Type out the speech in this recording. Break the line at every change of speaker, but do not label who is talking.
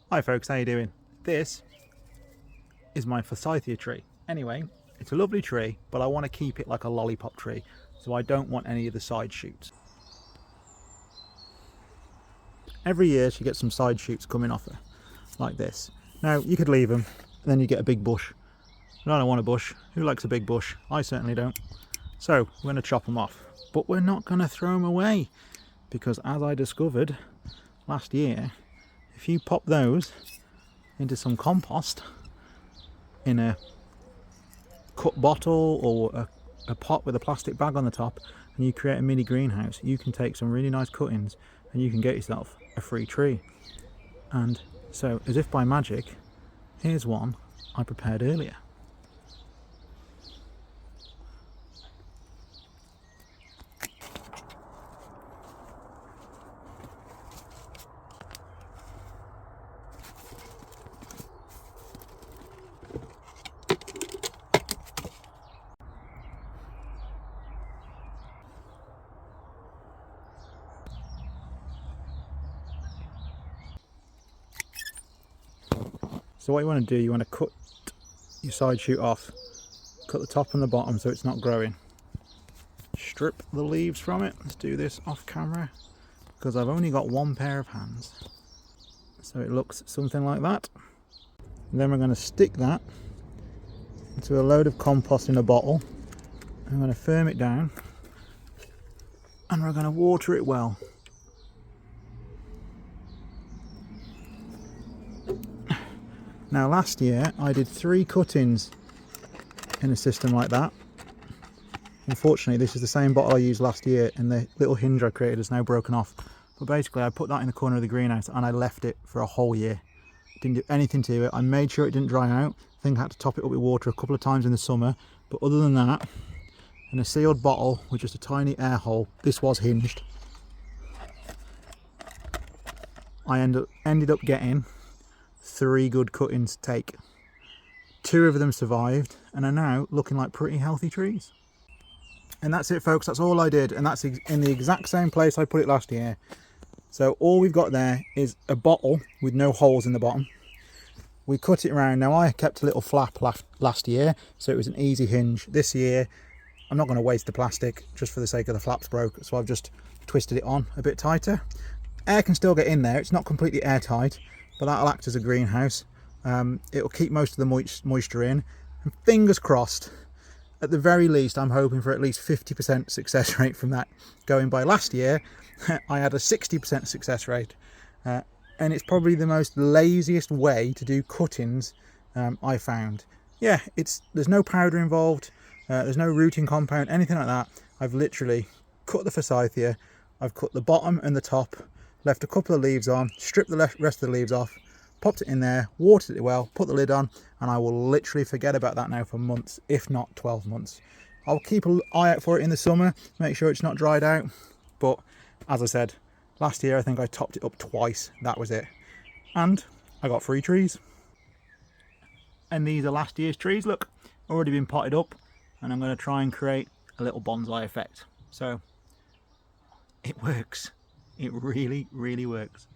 Hi folks, how you doing? This is my forsythia tree. Anyway, it's a lovely tree, but I want to keep it like a lollipop tree, so I don't want any of the side shoots. Every year she gets some side shoots coming off her, like this. Now, you could leave them, and then you get a big bush. But I don't want a bush. Who likes a big bush? I certainly don't. So, we're going to chop them off. But we're not going to throw them away, because as I discovered last year, if you pop those into some compost in a cut bottle or a pot with a plastic bag on the top, and you create a mini greenhouse, you can take some really nice cuttings and you can get yourself a free tree. And so, as if by magic, here's one I prepared earlier. So what you want to do, you want to cut your side shoot off, cut the top and the bottom so it's not growing. Strip the leaves from it. Let's do this off camera because I've only got one pair of hands. So it looks something like that. And then we're going to stick that into a load of compost in a bottle. I'm going to firm it down and we're going to water it well. Now last year I did 3 cuttings in a system like that. Unfortunately this is the same bottle I used last year and the little hinge I created is now broken off. But basically I put that in the corner of the greenhouse and I left it for a whole year. Didn't do anything to it. I made sure it didn't dry out. I think I had to top it up with water a couple of times in the summer. But other than that, in a sealed bottle with just a tiny air hole, this was hinged. I ended up getting 3 good cuttings to take. 2 of them survived and are now looking like pretty healthy trees. And that's it folks, that's all I did, and that's in the exact same place I put it last year. So all we've got there is a bottle with no holes in the bottom. We cut it around. Now I kept a little flap last year so it was an easy hinge. This year I'm not going to waste the plastic just for the sake of the flaps broke, so I've just twisted it on a bit tighter. Air can still get in there, it's not completely airtight, but that'll act as a greenhouse. It'll keep most of the moisture in, and fingers crossed, at the very least I'm hoping for at least 50% success rate from that. Going by last year I had a 60% success rate, and it's probably the most laziest way to do cuttings I found. Yeah, there's no powder involved, there's no rooting compound, anything like that. I've literally cut the forsythia, I've cut the bottom and the top, left a couple of leaves on, stripped the rest of the leaves off, popped it in there, watered it well, put the lid on, and I will literally forget about that now for months, if not 12 months. I'll keep an eye out for it in the summer, make sure it's not dried out, but as I said, last year I think I topped it up twice, that was it. And I got 3 trees. And these are last year's trees, look, already been potted up, and I'm going to try and create a little bonsai effect. So, it works. It really, really works.